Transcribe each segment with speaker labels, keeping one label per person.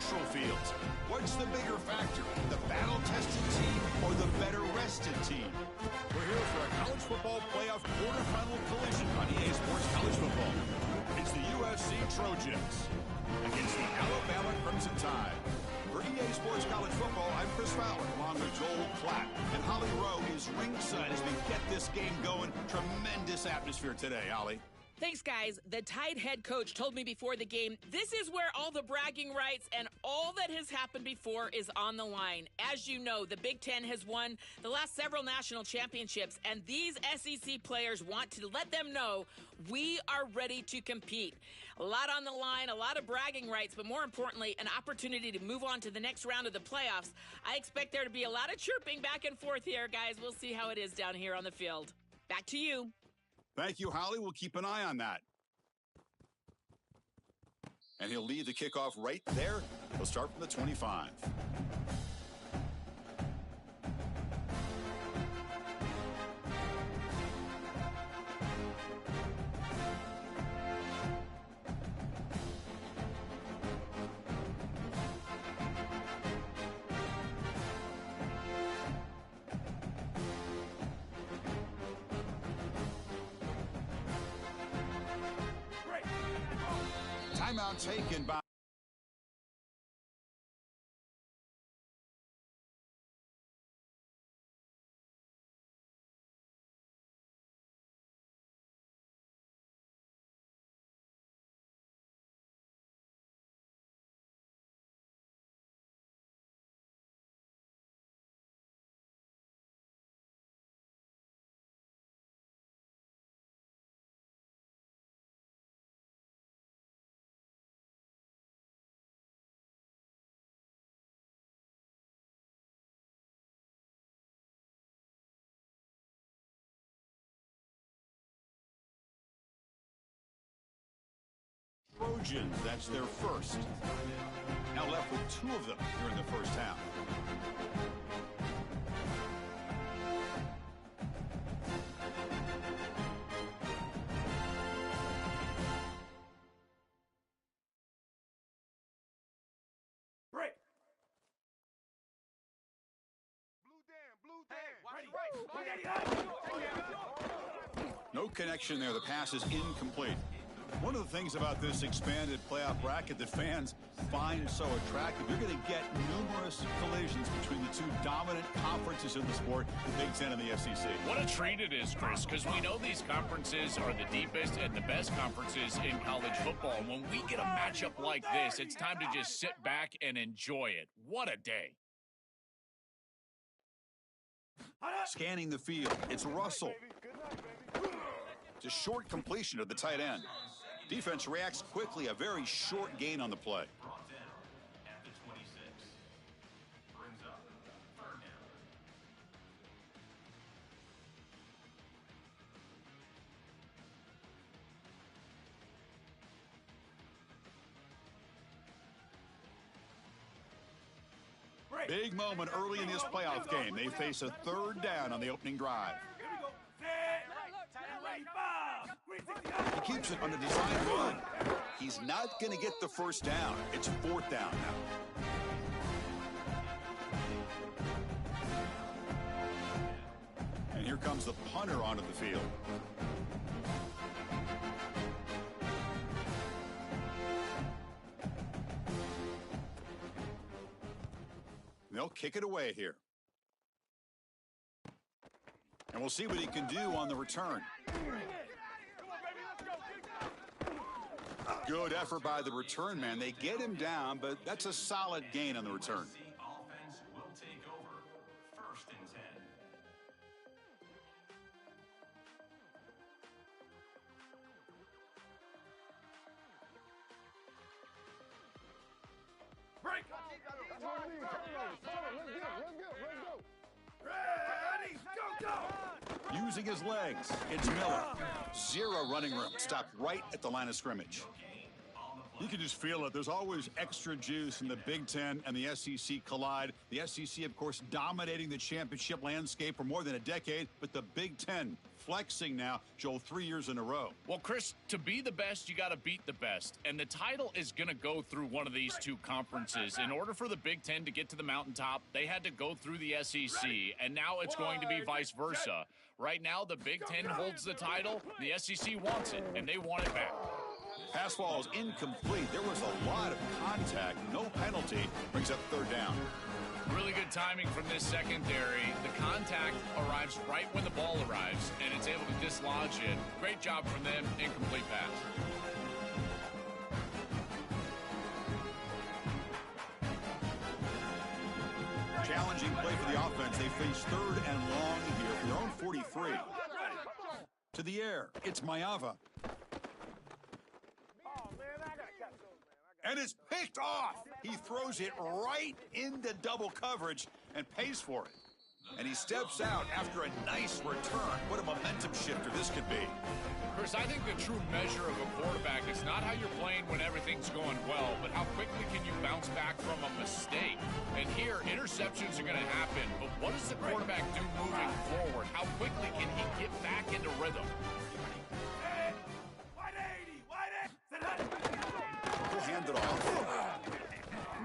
Speaker 1: neutral fields. What's the bigger factor, the battle-tested team or the better-rested team? We're here for a college football playoff quarterfinal collision on EA Sports College Football. It's the USC Trojans against the Alabama Crimson Tide. For EA Sports College Football, I'm Chris Fowler, along with Joel Klatt. And Holly Rowe is ringside as we get this game going. Tremendous atmosphere today, Holly.
Speaker 2: Thanks, guys. The Tide head coach told me before the game, this is where all the bragging rights and all that has happened before is on the line. As you know, the Big Ten has won the last several national championships, and these SEC players want to let them know we are ready to compete. A lot on the line, a lot of bragging rights, but more importantly, an opportunity to move on to the next round of the playoffs. I expect there to be a lot of chirping back and forth here, guys. We'll see how it is down here on the field. Back to you.
Speaker 1: Thank you, Holly. We'll keep an eye on that. And he'll lead the kickoff right there. He'll start from the 25. Timeout taken by... Trojans, that's their first. Now left with two of them here in the first half.
Speaker 3: Break.
Speaker 1: No connection there. The pass is incomplete. One of the things about this expanded playoff bracket that fans find so attractive, you're going to get numerous collisions between the two dominant conferences in the sport, the Big Ten and the SEC.
Speaker 4: What a treat it is, Chris, because we know these conferences are the deepest and the best conferences in college football. And when we get a matchup like this, it's time to just sit back and enjoy it. What a day.
Speaker 1: Scanning the field, it's Russell. It's a short completion of the tight end. Defense reacts quickly, a very short gain on the play. Big moment early in this playoff game. They face a third down on the opening drive. He keeps it on a design run. He's not going to get the first down. It's fourth down now. And here comes the punter onto the field. They'll kick it away here. And we'll see what he can do on the return. Good effort by the return man. They get him down, but that's a solid gain on the return.
Speaker 3: Offense will take over. 1st and 10. Break. Ready, go.
Speaker 1: Using his legs, it's Miller. Zero running room. Stopped right at the line of scrimmage. You can just feel it. There's always extra juice in the Big Ten and the SEC collide. The SEC, of course, dominating the championship landscape for more than a decade, but the Big Ten flexing now, Joel, 3 years in a row.
Speaker 4: Well, Chris, to be the best, you got to beat the best. And the title is going to go through one of these two conferences. In order for the Big Ten to get to the mountaintop, they had to go through the SEC, and now it's going to be vice versa. Right now, the Big Ten holds the title, the SEC wants it, and they want it back.
Speaker 1: Pass ball is incomplete. There was a lot of contact. No penalty. Brings up third down.
Speaker 4: Really good timing from this secondary. The contact arrives right when the ball arrives, and it's able to dislodge it. Great job from them. Incomplete pass.
Speaker 1: Challenging play for the offense. They face third and long here for their own 43. To the air. It's Mayava. And it's picked off. He throws it right into double coverage and pays for it. And he steps out after a nice return. What a momentum shifter this could be.
Speaker 4: Chris, I think the true measure of a quarterback is not how you're playing when everything's going well, but how quickly can you bounce back from a mistake. And here, interceptions are going to happen, but what does the quarterback do moving forward? How quickly can he get back into rhythm?
Speaker 1: He'll hand it off.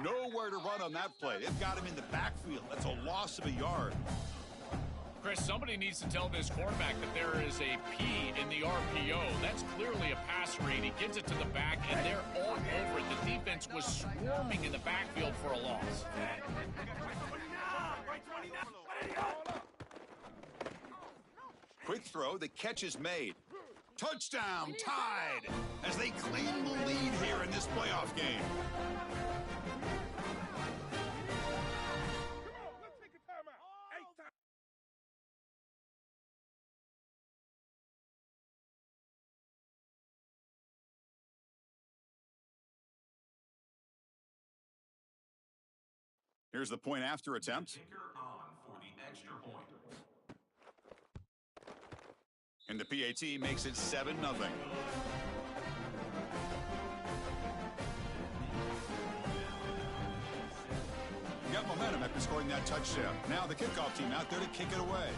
Speaker 1: Nowhere to run on that play. They've got him in the backfield. That's a loss of a yard.
Speaker 4: Chris, somebody needs to tell this quarterback that there is a P in the RPO. That's clearly a pass read. He gets it to the back, and they're all over it. The defense was swarming in the backfield for a loss.
Speaker 1: Quick throw. The catch is made. Touchdown, tied, as they claim the lead here in this playoff game. Here's the point after attempt.
Speaker 3: Kicker on for the extra point.
Speaker 1: And the PAT makes it 7-0. Got momentum after scoring that touchdown. Now the kickoff team out there to kick it away.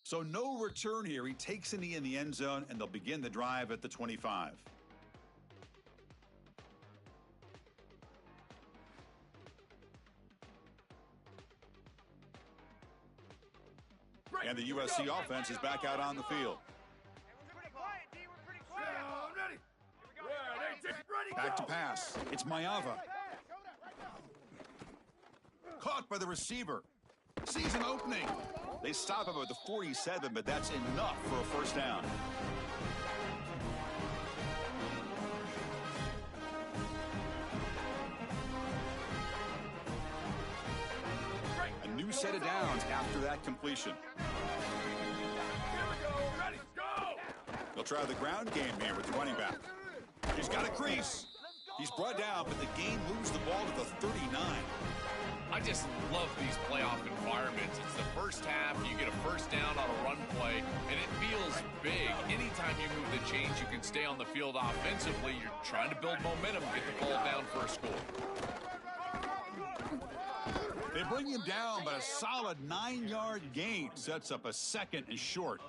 Speaker 1: So no return here. He takes a knee in the end zone, and they'll begin the drive at the 25. And the USC offense is back out on the field. Back to pass. It's Mayava. Caught by the receiver. Sees an opening. They stop him at the 47, but that's enough for a first down. A new set of downs after that completion. They'll try the ground game here with the running back. He's got a crease. He's brought down, but the game moves the ball to the 39.
Speaker 4: I just love these playoff environments. It's the first half, you get a first down on a run play, and it feels big. Anytime you move the chains, you can stay on the field offensively. You're trying to build momentum, get the ball down for a score.
Speaker 1: They bring him down, but a solid 9-yard gain sets up a second and short.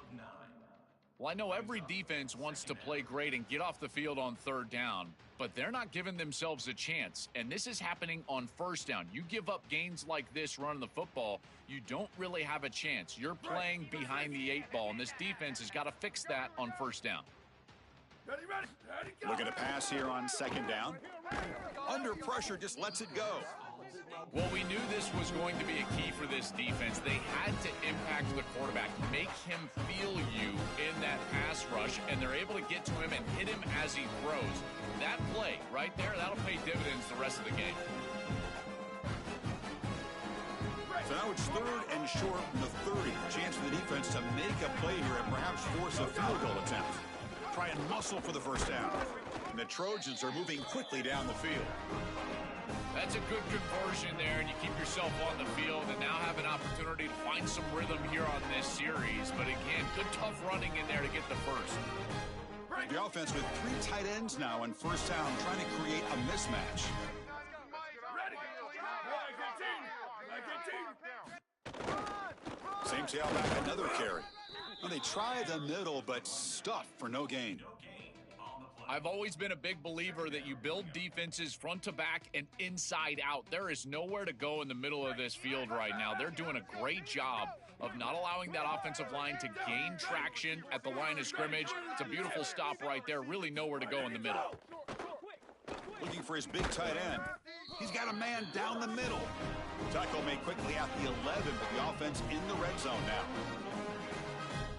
Speaker 4: Well, I know every defense wants to play great and get off the field on third down, but they're not giving themselves a chance, and this is happening on first down. You give up gains like this running the football, you don't really have a chance. You're playing behind the 8 ball, and this defense has got to fix that on first down.
Speaker 1: Look at a pass here on second down. Under pressure, just lets it go.
Speaker 4: Well, we knew this was going to be a key for this defense. They had to impact the quarterback, make him feel you in that pass rush, and they're able to get to him and hit him as he throws. That play right there, that'll pay dividends the rest of the game.
Speaker 1: So now it's third and short from the 30. Chance for the defense to make a play here and perhaps force a field goal attempt. Try and muscle for the first down. And the Trojans are moving quickly down the field.
Speaker 4: That's a good conversion there, and you keep yourself on the field and now have an opportunity to find some rhythm here on this series. But again, good tough running in there to get the first.
Speaker 1: The offense with 3 tight ends now on first down, trying to create a mismatch. Same tailback, another carry. Well, they try the middle, but stuffed for no gain.
Speaker 4: I've always been a big believer that you build defenses front to back and inside out. There is nowhere to go in the middle of this field right now. They're doing a great job of not allowing that offensive line to gain traction at the line of scrimmage. It's a beautiful stop right there. Really nowhere to go in the middle.
Speaker 1: Looking for his big tight end. He's got a man down the middle. Tackle made quickly at the 11, but the offense in the red zone now.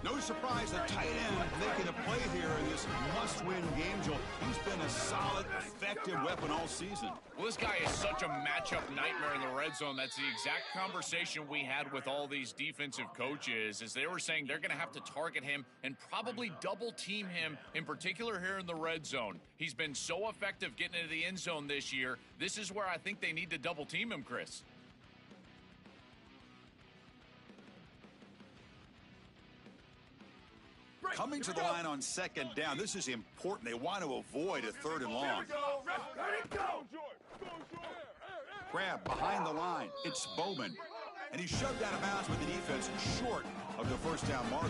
Speaker 1: No surprise, the tight end making a play here in this must-win game, Joel. He's been a solid, effective weapon all season.
Speaker 4: Well, this guy is such a matchup nightmare in the red zone. That's the exact conversation we had with all these defensive coaches, as they were saying they're going to have to target him and probably double-team him, in particular here in the red zone. He's been so effective getting into the end zone this year. This is where I think they need to double-team him, Chris.
Speaker 1: Coming to the line on second down, this is important. They want to avoid a 3rd and long. Grab behind the line. It's Bowman. And he's shoved out of bounds with the defense short of the first down marker.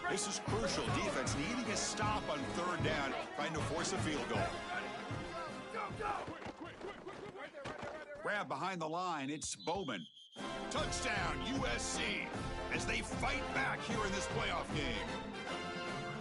Speaker 1: This is crucial. Defense needing a stop on 3rd down, trying to force a field goal. Grab behind the line. It's Bowman. Touchdown, USC, as they fight back here in this playoff game.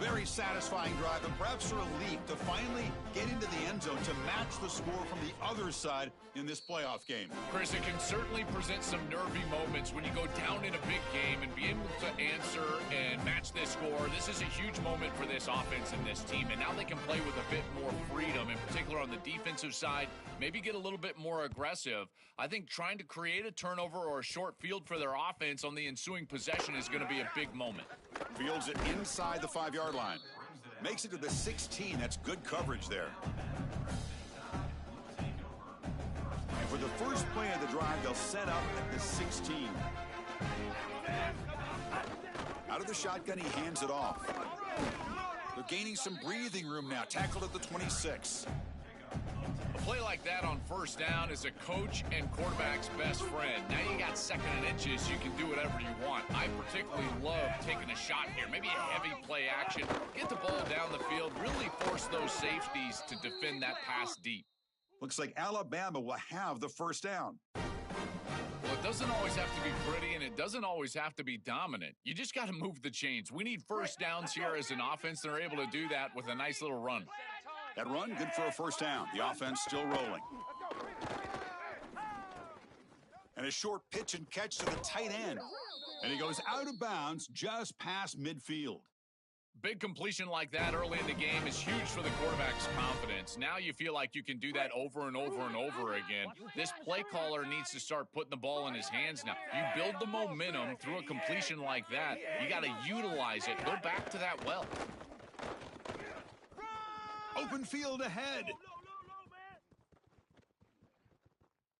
Speaker 1: Very satisfying drive, and perhaps a relief to finally get into the end zone to match the score from the other side in this playoff game.
Speaker 4: Chris, it can certainly present some nervy moments when you go down in a big game and be able to answer and match this score. This is a huge moment for this offense and this team, and now they can play with a bit more freedom, in particular on the defensive side, maybe get a little bit more aggressive. I think trying to create a turnover or a short field for their offense on the ensuing possession is going to be a big moment.
Speaker 1: Fields it inside the 5-yard line. Makes it to the 16. That's good coverage there. And for the first play of the drive, they'll set up at the 16. Out of the shotgun, he hands it off. They're gaining some breathing room now. Tackled at the 26.
Speaker 4: A play like that on first down is a coach and quarterback's best friend. Now you got 2nd and inches, you can do whatever you want. I particularly love taking a shot here, maybe a heavy play action, get the ball down the field, really force those safeties to defend that pass deep.
Speaker 1: Looks like Alabama will have the first down.
Speaker 4: Well, it doesn't always have to be pretty, and it doesn't always have to be dominant. You just got to move the chains. We need first downs here as an offense. They're able to do that with a nice little run.
Speaker 1: That run, good for a first down. The offense still rolling. And a short pitch and catch to the tight end. And he goes out of bounds just past midfield.
Speaker 4: Big completion like that early in the game is huge for the quarterback's confidence. Now you feel like you can do that over and over and over again. This play caller needs to start putting the ball in his hands now. You build the momentum through a completion like that. You got to utilize it. Go back to that well.
Speaker 1: Open field ahead.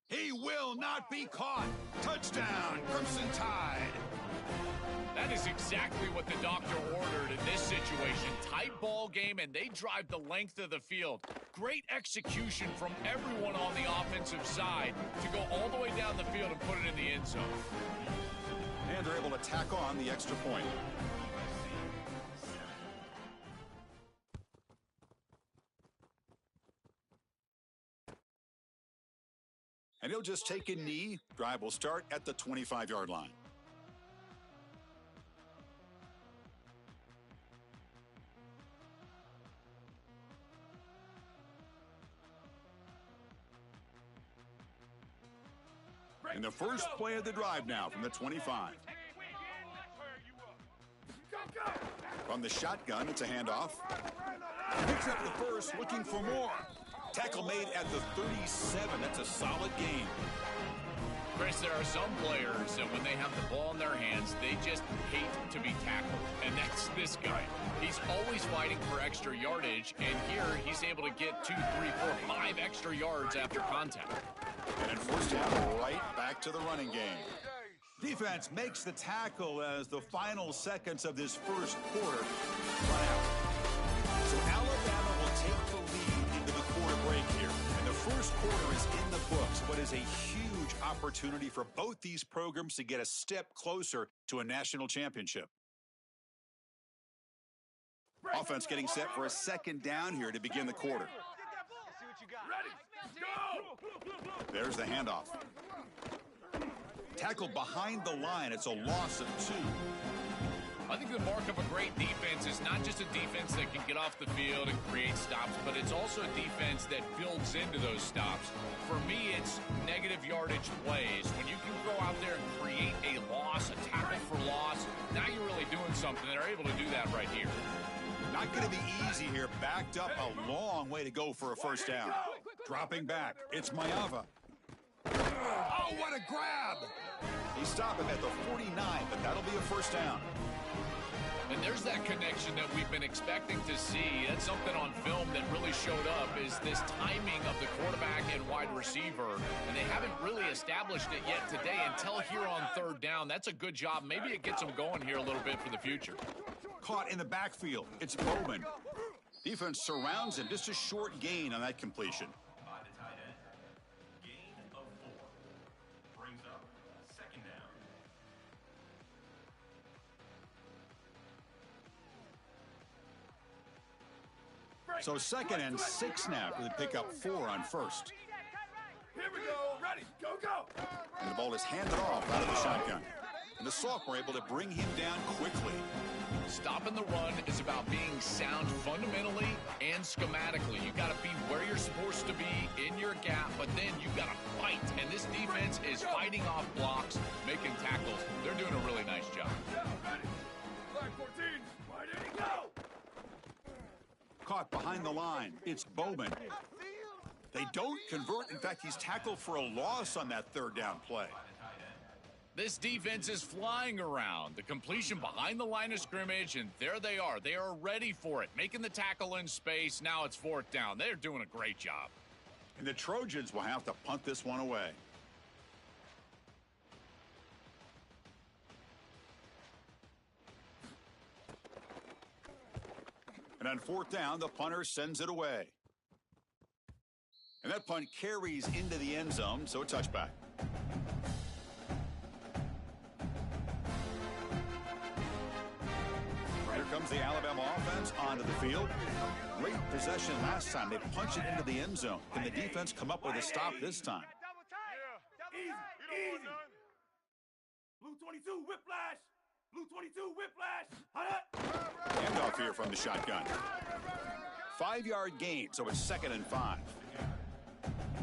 Speaker 1: He will not be caught. Touchdown, Crimson Tide.
Speaker 4: That is exactly what the doctor ordered in this situation. Tight ball game, and they drive the length of the field. Great execution from everyone on the offensive side to go all the way down the field and put it in the end zone.
Speaker 1: And they're able to tack on the extra point. And he'll just take a knee. Drive will start at the 25-yard line. And the first play of the drive now from the 25. From the shotgun, it's a handoff. Picks up the first, looking for more. Tackle made at the 37. That's a solid gain.
Speaker 4: Chris, there are some players that when they have the ball in their hands, defense, they just hate to be tackled. And that's this guy. He's always fighting for extra yardage, and here he's able to get 2, 3, 4, 5 extra yards after contact.
Speaker 1: And first down, right back to the running game. Defense makes the tackle as the final seconds of this first quarter run out. So Alabama will take the lead into the quarter break here. And the first quarter is in the books. What is a huge opportunity for both these programs to get a step closer to a national championship. Offense getting set for a second down here to begin the quarter. There's the handoff. Tackled behind the line. It's a loss of 2.
Speaker 4: I think the mark of a great defense is not just a defense that can get off the field and create stops, but it's also a defense that builds into those stops. For me, it's negative yardage plays. When you can go out there and create a loss, a tackle for loss, now you're really doing something. They're able to do that right here.
Speaker 1: Not going to be easy here. Backed up a long way to go for a first down. Dropping back. It's Mayava. Oh, what a grab! He stopped him at the 49, but that'll be a first down.
Speaker 4: And there's that connection that we've been expecting to see. That's something on film that really showed up, is this timing of the quarterback and wide receiver. And they haven't really established it yet today until here on third down. That's a good job. Maybe it gets them going here a little bit for the future.
Speaker 1: Caught in the backfield. It's Bowman. Defense surrounds him. Just a short gain on that completion.
Speaker 3: By the tight end. Gain of 4. Brings up second down.
Speaker 1: So 2nd and 6 now for the pickup 4 on first.
Speaker 5: Here we go. Ready. Go, go.
Speaker 1: And the ball is handed off out of the shotgun. And the sophomore able to bring him down quickly.
Speaker 4: Stopping the run is about being sound fundamentally and schematically. You got to be where you're supposed to be in your gap, but then you got to fight. And this defense is fighting off blocks, making tackles. They're doing a really nice job.
Speaker 5: Ready. Flag 14. Ready to go.
Speaker 1: Caught behind the line. It's Bowman. They don't convert. In fact, he's tackled for a loss on that third down play.
Speaker 4: This defense is flying around. The completion behind the line of scrimmage, and there they are. They are ready for it, making the tackle in space. Now it's 4th down. They're doing a great job.
Speaker 1: And the Trojans will have to punt this one away. And on 4th down, the punter sends it away. And that punt carries into the end zone, so a touchback. Here comes the Alabama offense onto the field. Great possession last time. They punched it into the end zone. Can the defense come up with a stop this time?
Speaker 5: Easy. Blue 22, whiplash. Blue 22, whiplash.
Speaker 1: Handoff here from the shotgun. 5-yard gain, so it's 2nd and 5.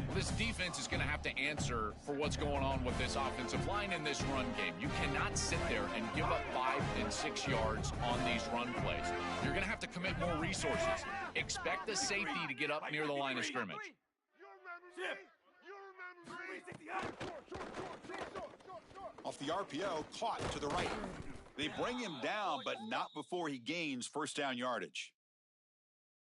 Speaker 4: Well, this defense is going to have to answer for what's going on with this offensive line in this run game. You cannot sit there and give up 5 and 6 yards on these run plays. You're going to have to commit more resources. Expect the safety to get up near the line of scrimmage.
Speaker 1: Off the RPO, caught to the right. They bring him down, but not before he gains first down yardage.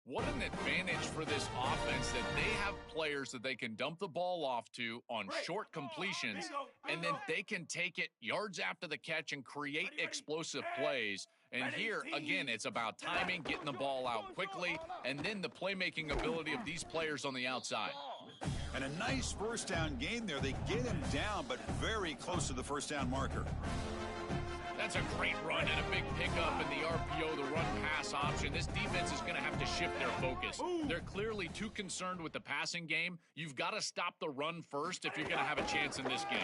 Speaker 4: What an advantage for this offense that they have players that they can dump the ball off to on short completions, and then they can take it yards after the catch and create explosive plays. And here, again, it's about timing, getting the ball out quickly, and then the playmaking ability of these players on the outside.
Speaker 1: And a nice first down gain there. They get him down, but very close to the first down marker.
Speaker 4: That's a great run and a big pickup in the RPO, the run-pass option. This defense is going to have to shift their focus. They're clearly too concerned with the passing game. You've got to stop the run first if you're going to have a chance in this game.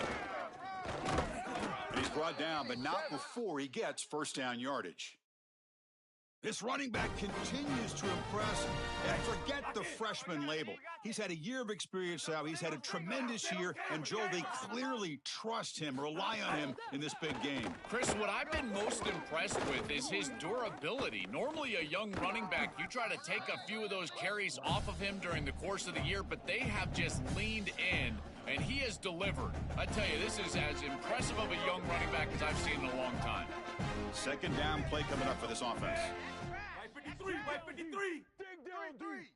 Speaker 1: And he's brought down, but not before he gets first down yardage. This running back continues to impress. And forget the freshman label. He's had a year of experience now. He's had a tremendous year. And, Joel, they clearly trust him, rely on him in this big game.
Speaker 4: Chris, what I've been most impressed with is his durability. Normally, a young running back, you try to take a few of those carries off of him during the course of the year, but they have just leaned in, and he has delivered. I tell you, this is as impressive of a young running back as I've seen in a long
Speaker 1: Second down play coming up for this offense.
Speaker 5: White 53, white 53.
Speaker 6: Dig down, three.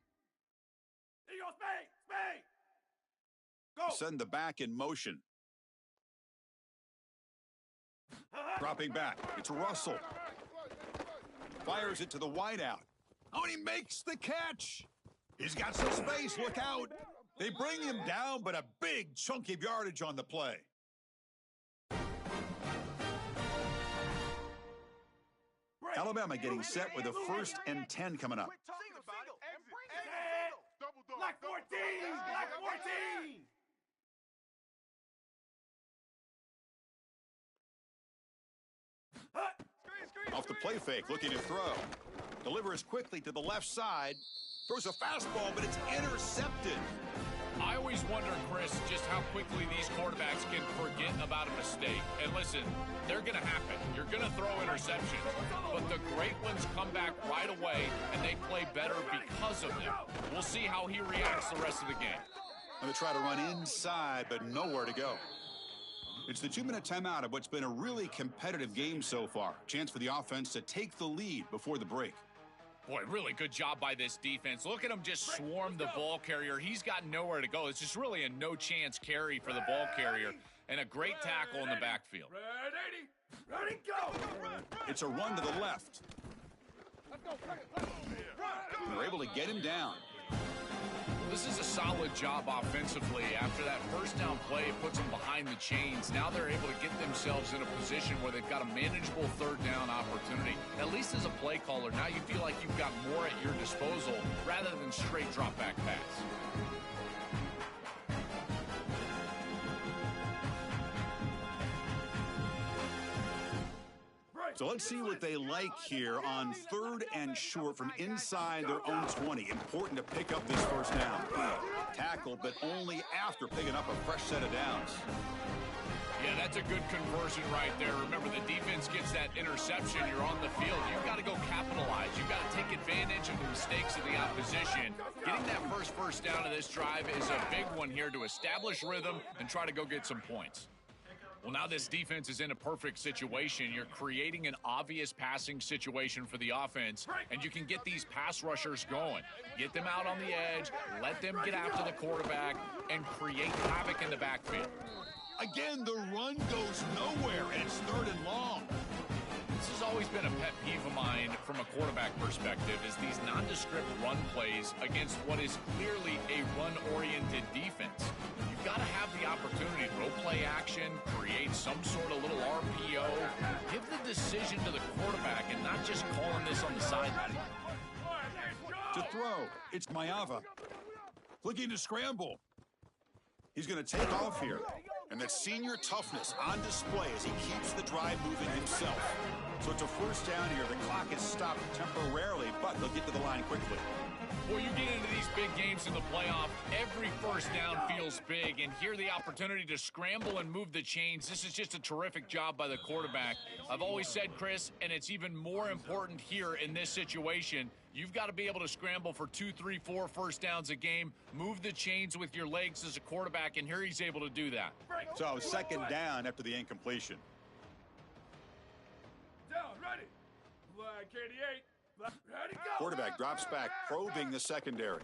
Speaker 5: There you go, Spade. Go.
Speaker 1: Send the back in motion. Dropping back. It's Russell. Fires it to the wideout. Oh, and he makes the catch. He's got some space. Look out. They bring him down, but a big chunk of yardage on the play. Alabama getting set with a 1st and 10 coming up.
Speaker 5: Black 14! Black 14!
Speaker 1: Off the play fake, looking to throw. Delivers quickly to the left side. Throws a fastball, but it's intercepted.
Speaker 4: I always wonder, Chris, just how quickly these quarterbacks can forget about a mistake. And listen, they're going to happen. You're going to throw interceptions. But the great ones come back right away, and they play better because of them. We'll see how he reacts the rest of the game.
Speaker 1: Going to try to run inside, but nowhere to go. It's the 2-minute timeout of what's been a really competitive game so far. Chance for the offense to take the lead before the break.
Speaker 4: Boy, really good job by this defense. Look at him just swarm the ball carrier. He's got nowhere to go. It's just really a no-chance carry for the ball carrier, and a great tackle in the backfield.
Speaker 5: Ready, go!
Speaker 1: It's a run to the left. They're able to get him down.
Speaker 4: This is a solid job offensively. After that first down play, it puts them behind the chains. Now they're able to get themselves in a position where they've got a manageable third down opportunity. At least as a play caller, now you feel like you've got more at your disposal rather than straight drop back pass.
Speaker 1: So let's see what they like here on 3rd and short from inside their own 20. Important to pick up this first down. Tackle, but only after picking up a fresh set of downs.
Speaker 4: Yeah, that's a good conversion right there. Remember, the defense gets that interception. You're on the field. You've got to go capitalize. You've got to take advantage of the mistakes of the opposition. Getting that first down of this drive is a big one here to establish rhythm and try to go get some points. Well, now this defense is in a perfect situation. You're creating an obvious passing situation for the offense, and you can get these pass rushers going. Get them out on the edge, let them get after the quarterback, and create havoc in the backfield.
Speaker 1: Again, the run goes nowhere, and it's 3rd and long.
Speaker 4: This has always been a pet peeve of mine from a quarterback perspective, is these nondescript run plays against what is clearly a run-oriented defense. You've got to have the opportunity to go play action, create some sort of little RPO, give the decision to the quarterback and not just calling this on the sideline.
Speaker 1: To throw, it's Mayava. Looking to scramble. He's going to take off here. And that senior toughness on display as he keeps the drive moving himself. So it's a first down here. The clock is stopped temporarily, but they'll get to the line quickly.
Speaker 4: Well, you get into these big games in the playoff, every first down feels big, and here the opportunity to scramble and move the chains. This is just a terrific job by the quarterback. I've always said, Chris, and it's even more important here in this situation, you've got to be able to scramble for 2, 3, 4 first downs a game, move the chains with your legs as a quarterback, and here he's able to do that.
Speaker 1: So 2nd down after the incompletion.
Speaker 5: Down, ready. Black 88. Ready, go.
Speaker 1: Quarterback drops back, probing the secondary.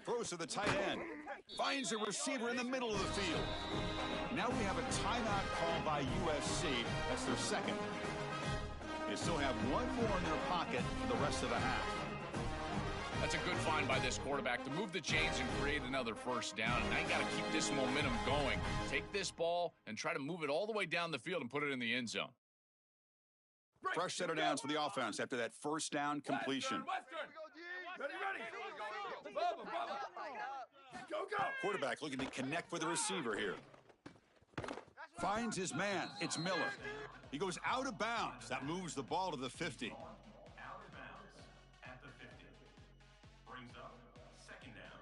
Speaker 1: Throws to the tight end. Finds a receiver in the middle of the field. Now we have a timeout call by USC. That's their second. They still have one more in their pocket for the rest of the half.
Speaker 4: That's a good find by this quarterback to move the chains and create another first down. And now you got to keep this momentum going. Take this ball and try to move it all the way down the field and put it in the end zone.
Speaker 1: Fresh set of downs for the offense after that first down completion.
Speaker 5: Ready. Go.
Speaker 1: Quarterback looking to connect with the receiver here. Finds his man. It's Miller. He goes out of bounds. That moves the ball to the 50.
Speaker 3: Out of bounds at the 50. Brings up 2nd down.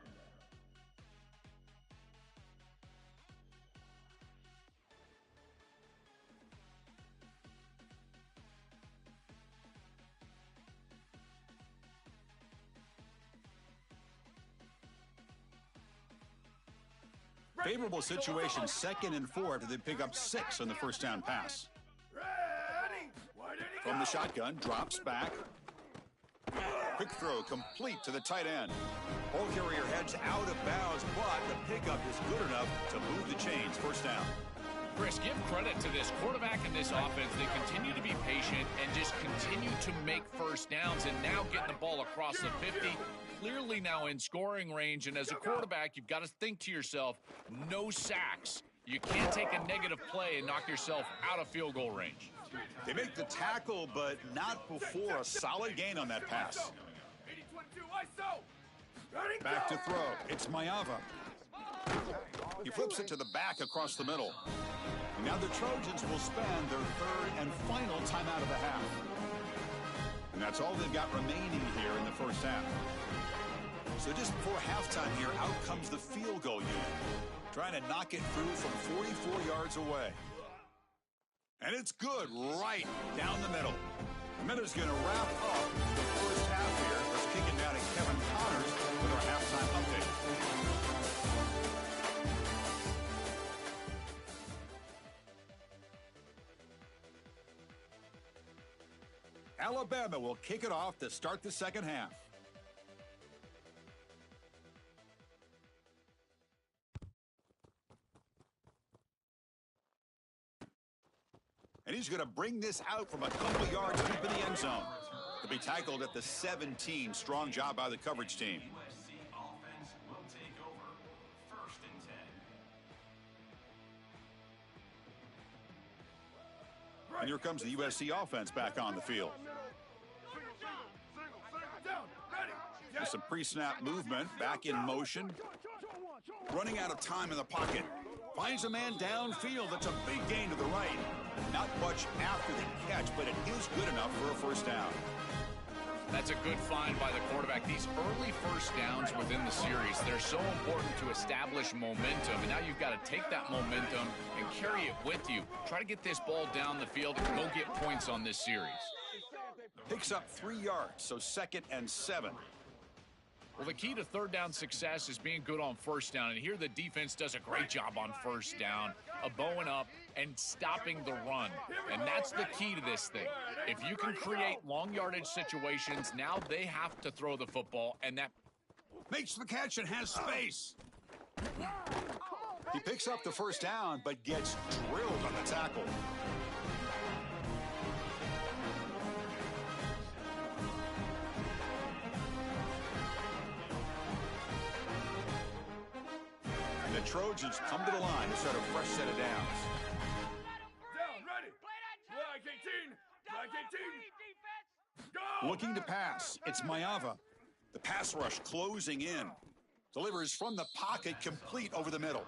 Speaker 1: Favorable situation, 2nd and 4 after they pick up 6 on the first down pass.
Speaker 5: Ready. Why did he
Speaker 1: From the shotgun, drops back. Quick throw complete to the tight end. Ball carrier heads out of bounds, but the pickup is good enough to move the chains. First down.
Speaker 4: Chris, give credit to this quarterback and this offense. They continue to be patient and just continue to make first downs, and now getting the ball across the 50, clearly now in scoring range. And as a quarterback, you've got to think to yourself, no sacks. You can't take a negative play and knock yourself out of field goal range.
Speaker 1: They make the tackle, but not before a solid gain on that pass. Back to throw. It's Mayava. He flips it to the back across the middle. And now the Trojans will spend their third and final timeout of the half. And that's all they've got remaining here in the first half. So just before halftime here, out comes the field goal unit, trying to knock it through from 44 yards away. And it's good right down the middle. The Minutes going to wrap up the first half here. Let's kick it down to Kevin Connors with our halftime update. Alabama will kick it off to start the second half. And he's going to bring this out from a couple yards deep in the end zone. To be tackled at the 17. Strong job by the coverage team.
Speaker 3: USC offense will take over. First and 10.
Speaker 1: And here comes the USC offense back on the field. With some pre-snap movement, back in motion. Running out of time in the pocket. Finds a man downfield. That's a big gain to the right. Not much after the catch, but it is good enough for a first down.
Speaker 4: That's a good find by the quarterback. These early first downs within the series, they're so important to establish momentum. And now you've got to take that momentum and carry it with you. Try to get this ball down the field and go get points on this series.
Speaker 1: Picks up 3 yards, so 2nd and 7.
Speaker 4: Well, the key to third down success is being good on first down. And here the defense does a great job on first down, bowing up and stopping the run. And that's the key to this thing. If you can create long yardage situations, now they have to throw the football, and that
Speaker 1: Makes the catch and has space. He picks up the first down, but gets drilled on the tackle. And the Trojans come to the line to start a fresh set of downs.
Speaker 5: Down, ready. Flag 18. Flag 18. Go.
Speaker 1: Looking to pass, it's Mayava. The pass rush closing in. Delivers from the pocket, complete over the middle.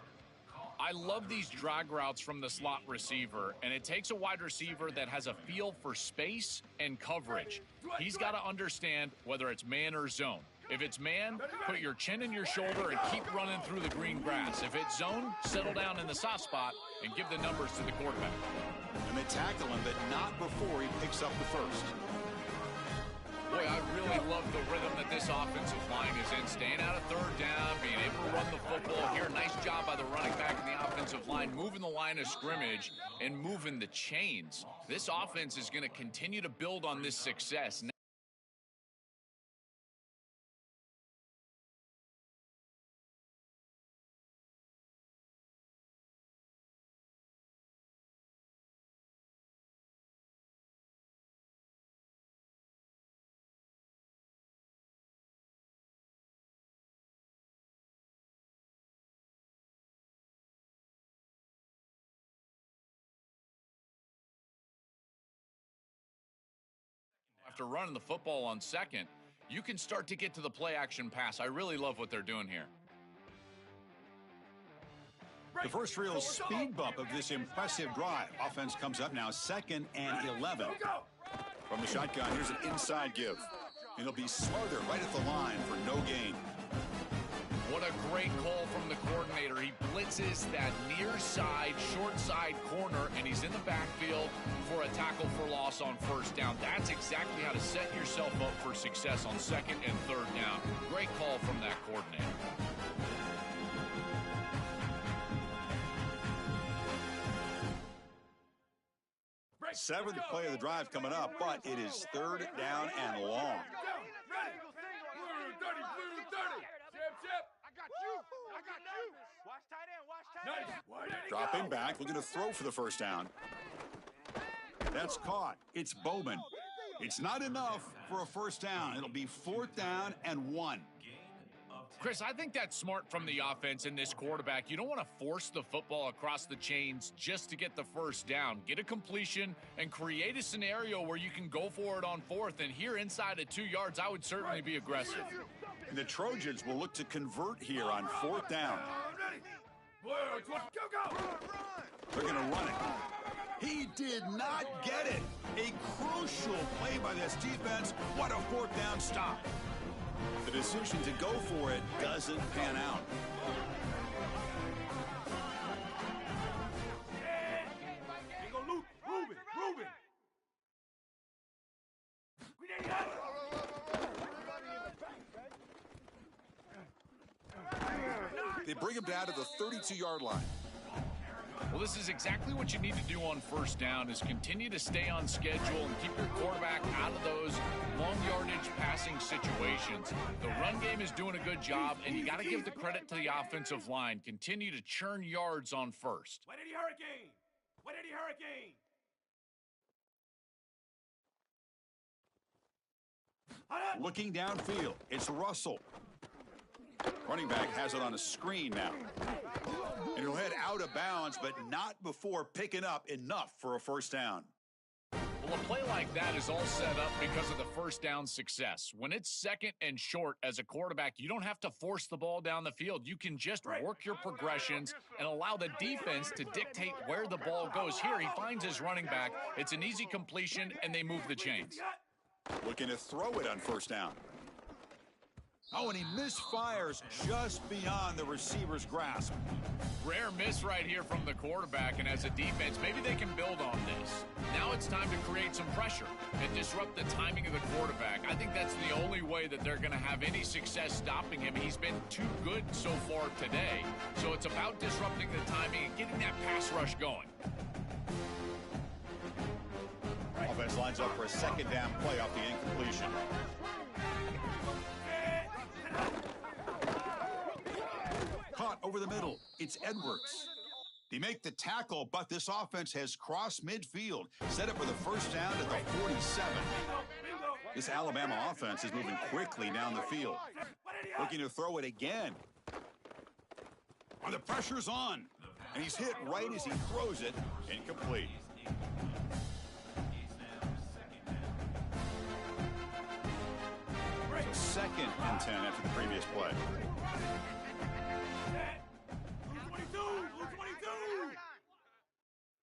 Speaker 4: I love these drag routes from the slot receiver, and it takes a wide receiver that has a feel for space and coverage. He's got to understand whether it's man or zone. If it's man, put your chin in your shoulder and keep running through the green grass. If it's zone, settle down in the soft spot and give the numbers to the quarterback.
Speaker 1: And they tackle him, but not before he picks up the first.
Speaker 4: Boy, I really love the rhythm that this offensive line is in. Staying out of third down, being able to run the football here. Nice job by the running back and the offensive line, moving the line of scrimmage and moving the chains. This offense is going to continue to build on this success. After running the football on second, you can start to get to the play-action pass. I really love what they're doing here.
Speaker 1: The first real speed bump of this impressive drive. Offense comes up now 2nd and 11. From the shotgun, here's an inside give. It'll be Smothered right at the line for no gain.
Speaker 4: What a great call from the coordinator. He blitzes that near side, short side corner, and he's in the backfield for a tackle for loss on first down. That's exactly how to set yourself up for success on second and third down. Great call from that coordinator.
Speaker 1: Seventh play of the drive coming up, but it is third down and long.
Speaker 5: Ready. Blue 30, blue 30. Chip.
Speaker 6: I got you. Watch tight end,
Speaker 5: Nice. Why did he
Speaker 1: Dropping
Speaker 5: go?
Speaker 1: back, looking to throw for the first down. That's caught. It's Bowman. It's not enough for a first down. It'll be fourth down and 1.
Speaker 4: Chris, I think that's smart from the offense and this quarterback. You don't want to force the football across the chains just to get the first down. Get a completion and create a scenario where you can go for it on fourth. And here inside of 2 yards, I would certainly be aggressive.
Speaker 1: And the Trojans will look to convert here on fourth down.
Speaker 5: Ready. Blue 20. Go.
Speaker 1: They're going to run it. He did not get it. A crucial play by this defense. What a fourth down stop. The decision to go for it doesn't pan out.
Speaker 5: Ain't gonna loot. Ruben. We need help.
Speaker 1: They bring him down to the 32-yard line.
Speaker 4: Well, this is exactly what you need to do on first down is continue to stay on schedule and keep your quarterback out of those long yardage passing situations. The run game is doing a good job, and you got to give the credit to the offensive line. Continue to churn yards on first.
Speaker 5: Why did he hurricane?
Speaker 1: Looking downfield, it's Russell. Running back has it on a screen now. And he'll head out of bounds, but not before picking up enough for a first down.
Speaker 4: Well, a play like that is all set up because of the first down success. When it's second and short as a quarterback, you don't have to force the ball down the field. You can just work your progressions and allow the defense to dictate where the ball goes. Here, he finds his running back. It's an easy completion, and they move the chains.
Speaker 1: Looking to throw it on first down. Oh, and he misfires just beyond the receiver's grasp.
Speaker 4: Rare miss right here from the quarterback, and as a defense, maybe they can build on this. Now it's time to create some pressure and disrupt the timing of the quarterback. I think that's the only way that they're going to have any success stopping him. He's been too good so far today, so it's about disrupting the timing and getting that pass rush going.
Speaker 1: Offense lines up for a second down play off the incompletion. Caught over the middle. It's Edwards. They make the tackle, but this offense has crossed midfield, set up for the first down at the 47. This Alabama offense is moving quickly down the field. Looking to throw it again. The pressure's on, and he's hit right as he throws it. Incomplete. So second and 10 after the previous play.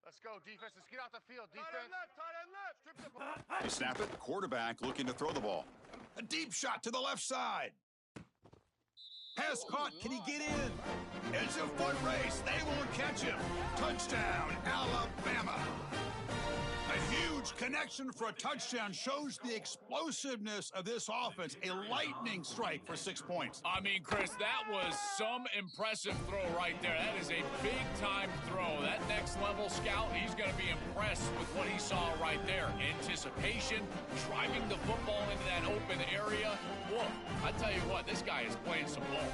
Speaker 6: Let's go, defense. Let's get out the field, defense. Tight end left. Strip the ball.
Speaker 1: They snap it. Quarterback looking to throw the ball. A deep shot to the left side. Pass caught. Can he get in? It's a foot race. They won't catch him. Touchdown, Alabama. A huge connection for a touchdown shows the explosiveness of this offense. A lightning strike for 6 points.
Speaker 4: I mean, Chris, that was some impressive throw right there. That is a big-time throw. That next-level scout, he's going to be impressed with what he saw right there. Anticipation, driving the football into that open area. Whoa, I tell you what, this guy is playing some ball.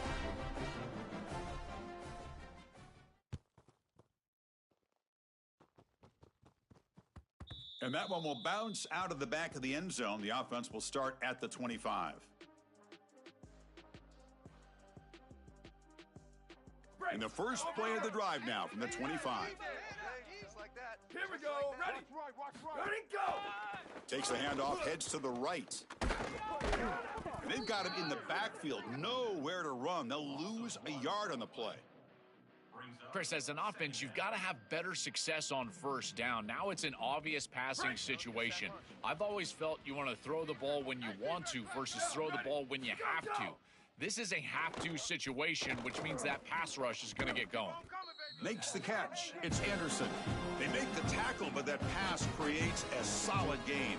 Speaker 1: And that one will bounce out of the back of the end zone. The offense will start at the 25. And the first play of the drive now from the 25.
Speaker 5: Here we go. Ready. Ready, go.
Speaker 1: Takes the handoff, heads to the right. And they've got him in the backfield. Nowhere to run. They'll lose a yard on the play.
Speaker 4: Chris, as an offense, you've got to have better success on first down. Now it's an obvious passing situation. I've always felt you want to throw the ball when you want to versus throw the ball when you have to. This is a have-to situation, which means that pass rush is going to get going.
Speaker 1: Makes the catch. It's Anderson. They make the tackle, but that pass creates a solid gain.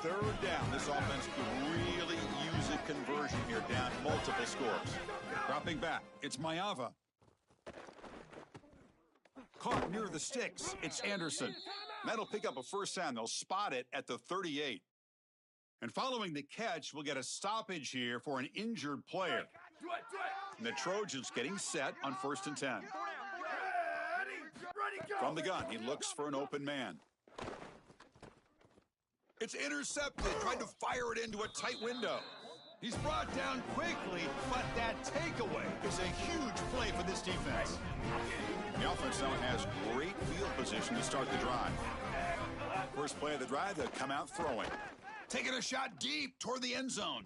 Speaker 1: Third down. This offense could really use a conversion here, down multiple scores. Dropping back. It's Maeva. Caught near the sticks. It's Anderson. That'll pick up a first down. They'll spot it at the 38. And following the catch, we'll get a stoppage here for an injured player. And the Trojans getting set on 1st and 10. From the gun, he looks for an open man. It's intercepted, trying to fire it into a tight window. He's brought down quickly, but that takeaway is a huge play for this defense. The offense now has great field position to start the drive. First play of the drive, they'll come out throwing. Taking a shot deep toward the end zone.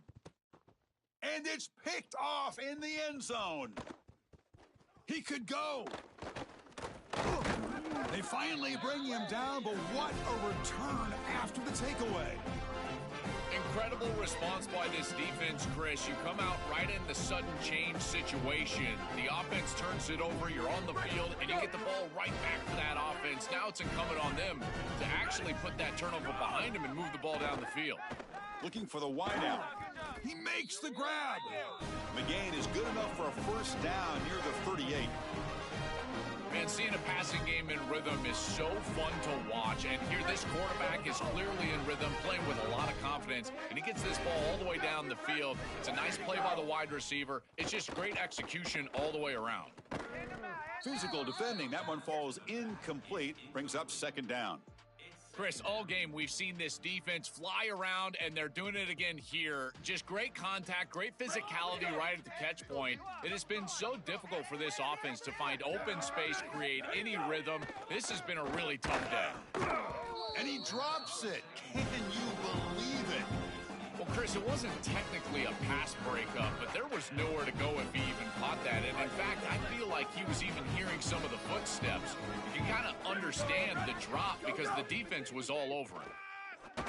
Speaker 1: And it's picked off in the end zone. He could go. They finally bring him down, but what a return after the takeaway.
Speaker 4: Incredible response by this defense, Chris. You come out right in the sudden change situation. The offense turns it over, you're on the field, and you get the ball right back to that offense. Now it's incumbent on them to actually put that turnover behind them and move the ball down the field.
Speaker 1: Looking for the wideout. He makes the grab. The gain is good enough for a first down near the 38.
Speaker 4: Man, seeing a passing game in rhythm is so fun to watch, and here this quarterback is clearly in rhythm, playing with a lot of confidence, and he gets this ball all the way down the field. It's a nice play by the wide receiver. It's just great execution all the way around.
Speaker 1: Physical defending. That one falls incomplete. Brings up 2nd down.
Speaker 4: Chris, all game we've seen this defense fly around, and they're doing it again here. Just great contact, great physicality right at the catch point. It has been so difficult for this offense to find open space, create any rhythm. This has been a really tough day.
Speaker 1: And he drops it. Can you believe it?
Speaker 4: Well, Chris, it wasn't technically a pass breakup, but there was nowhere to go if he even caught that. And in fact, I feel like he was even hearing some of the footsteps. You can kind of understand the drop because the defense was all over him.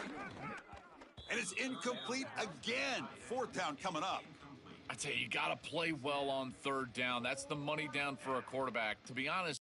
Speaker 1: And it's incomplete again. 4th down coming up.
Speaker 4: I tell you, you got to play well on 3rd down. That's the money down for a quarterback. To be honest,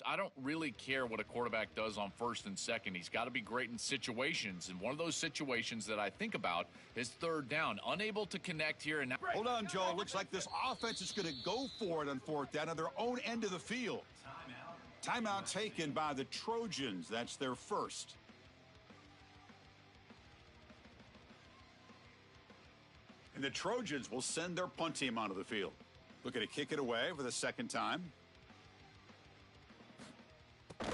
Speaker 4: I don't really care what a quarterback does on 1st and 2nd. He's got to be great in situations. And one of those situations that I think about is 3rd down. Unable to connect here. And now
Speaker 1: hold on, Joe. Looks like this offense is going to go for it on 4th down on their own end of the field. Timeout taken by the Trojans. That's their first. And the Trojans will send their punt team onto the field. Looking to kick it away for the 2nd time.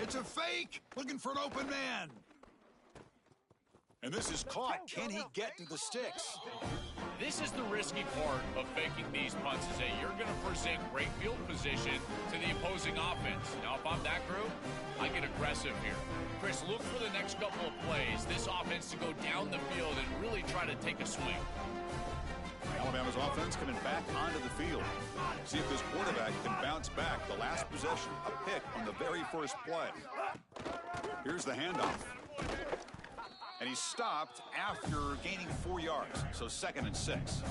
Speaker 1: It's a fake, looking for an open man. And this is caught. Can he get to the sticks?
Speaker 4: this is the risky part of faking these punts is that you're going to present great field position to the opposing offense. Now, if I'm that group, I get aggressive here. Chris, look for the next couple of plays. This offense to go down the field and really try to take a swing.
Speaker 1: Alabama's offense coming back onto the field. See if this quarterback can bounce back. The last possession, a pick on the very first play. Here's the handoff. And he stopped after gaining 4 yards, so 2nd and 6.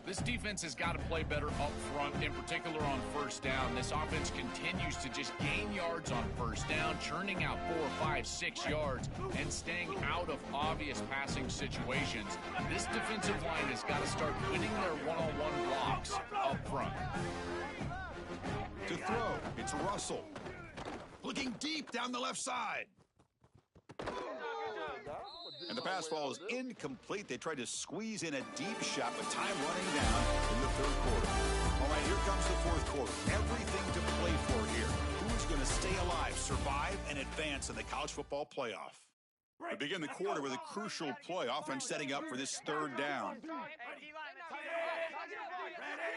Speaker 4: This defense has got to play better up front, in particular on first down. This offense continues to just gain yards on first down, churning out 4, 5, 6 yards, and staying out of obvious passing situations. This defensive line has got to start winning their one-on-one blocks up front.
Speaker 1: To throw, it's Russell. Looking deep down the left side. And the pass ball is incomplete. They tried to squeeze in a deep shot with time running down in the third quarter. All right, here comes the fourth quarter. Everything to play for here. Who's going to stay alive, survive, and advance in the college football playoff? We begin the quarter with a crucial play. Offense setting up for this third down.
Speaker 5: Red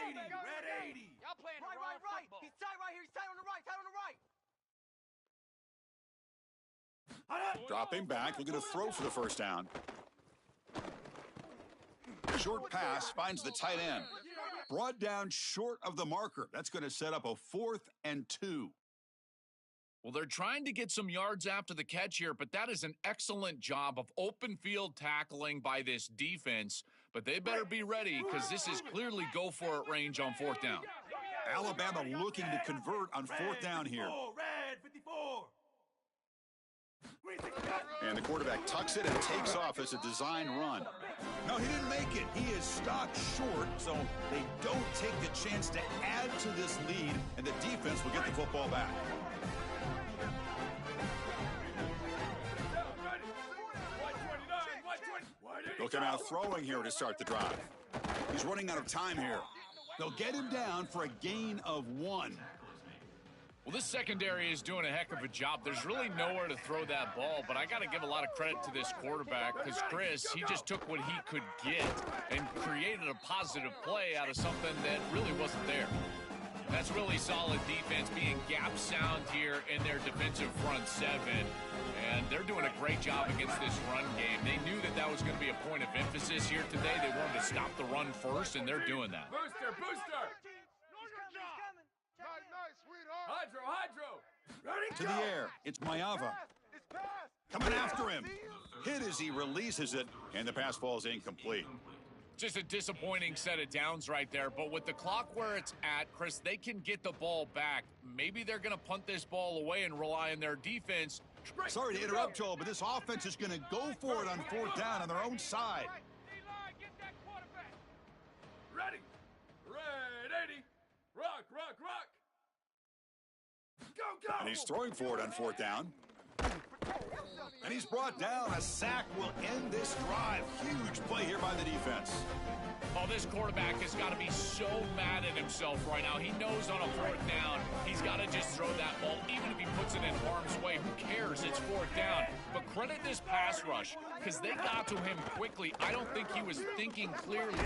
Speaker 5: 80, red 80.
Speaker 6: Y'all playing the wrong football. He's tight right here. He's tight on the right. Tight on the right.
Speaker 1: Dropping back, looking to throw for the first down. Short pass finds the tight end. Brought down short of the marker. That's going to set up a 4th and 2.
Speaker 4: Well, they're trying to get some yards after the catch here, but that is an excellent job of open field tackling by this defense. But they better be ready because this is clearly go-for-it range on 4th down.
Speaker 1: Alabama looking to convert on 4th down here.
Speaker 5: Red 54.
Speaker 1: And the quarterback tucks it and takes off as a design run. No, he didn't make it. He is stopped short, so they don't take the chance to add to this lead, and the defense will get the football back. They'll come out throwing here to start the drive. He's running out of time here. They'll get him down for a gain of 1.
Speaker 4: Well, this secondary is doing a heck of a job. There's really nowhere to throw that ball, but I got to give a lot of credit to this quarterback because Chris, he just took what he could get and created a positive play out of something that really wasn't there. That's really solid defense, being gap sound here in their defensive front 7. And they're doing a great job against this run game. They knew that that was going to be a point of emphasis here today. They wanted to stop the run first, and they're doing that.
Speaker 5: Booster.
Speaker 6: Nice, sweetheart.
Speaker 5: Hydro. Ready,
Speaker 1: To the air, it's Mayava. Coming after him. Hit as he releases it, and the pass falls incomplete.
Speaker 4: Just a disappointing set of downs right there, but with the clock where it's at, Chris, they can get the ball back. Maybe they're going to punt this ball away and rely on their defense.
Speaker 1: Sorry to interrupt, Joel, but this offense is going to go for it on 4th down on their own side.
Speaker 5: Ready. Red 80. Rock. Go.
Speaker 1: And he's throwing for it on 4th down. And he's brought down. A sack will end this drive. Huge play here by the defense.
Speaker 4: Oh, this quarterback has got to be so mad at himself right now. He knows on a 4th down, he's got to just throw that ball. Even if he puts it in harm's way, who cares? It's 4th down. But credit this pass rush because they got to him quickly. I don't think he was thinking clearly.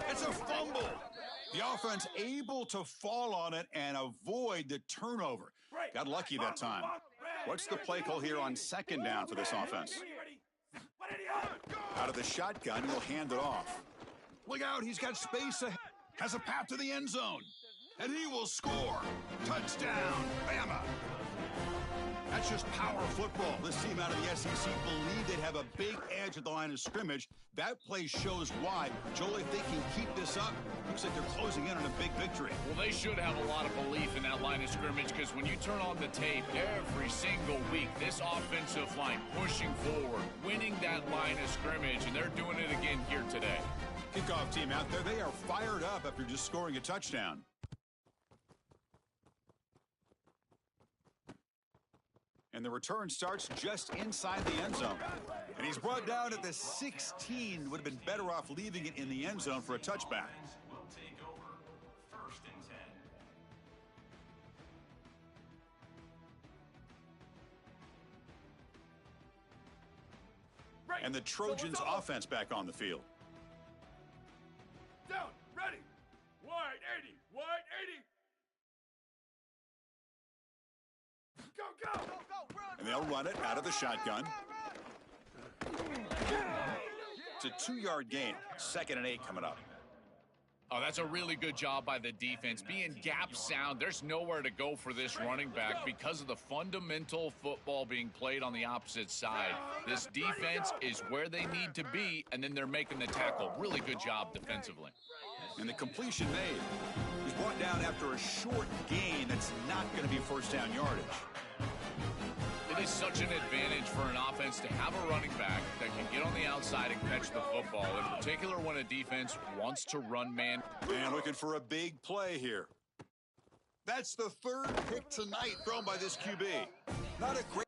Speaker 1: It's a fumble. The offense able to fall on it and avoid the turnover. Got lucky that time. What's the play call here on 2nd down for this offense? Out of the shotgun, he'll hand it off. Look out, he's got space ahead. Has a path to the end zone. And he will score. Touchdown, Bama. That's just power football. This team out of the SEC believed they'd have a big edge at the line of scrimmage. That play shows why. Joel, if they can keep this up, looks like they're closing in on a big victory.
Speaker 4: Well, they should have a lot of belief in that line of scrimmage because when you turn on the tape every single week, this offensive line pushing forward, winning that line of scrimmage, and they're doing it again here today.
Speaker 1: Kickoff team out there, they are fired up after just scoring a touchdown. And the return starts just inside the end zone. And he's brought down at the 16. Would have been better off leaving it in the end zone for a touchback.
Speaker 3: Will take over 1st and 10.
Speaker 1: And the Trojans offense back on the field.
Speaker 5: Down. Ready. Wide 80. Go.
Speaker 1: And they'll run it out of the shotgun. It's a 2-yard gain. 2nd and 8 coming up.
Speaker 4: Oh, that's a really good job by the defense. Being gap sound, there's nowhere to go for this running back because of the fundamental football being played on the opposite side. This defense is where they need to be, and then they're making the tackle. Really good job defensively.
Speaker 1: And the completion made. He's brought down after a short gain that's not going to be 1st down yardage.
Speaker 4: It is such an advantage for an offense to have a running back that can get on the outside and catch the football, in particular when a defense wants to run man.
Speaker 1: And looking for a big play here. That's the 3rd pick tonight thrown by this QB. Not a great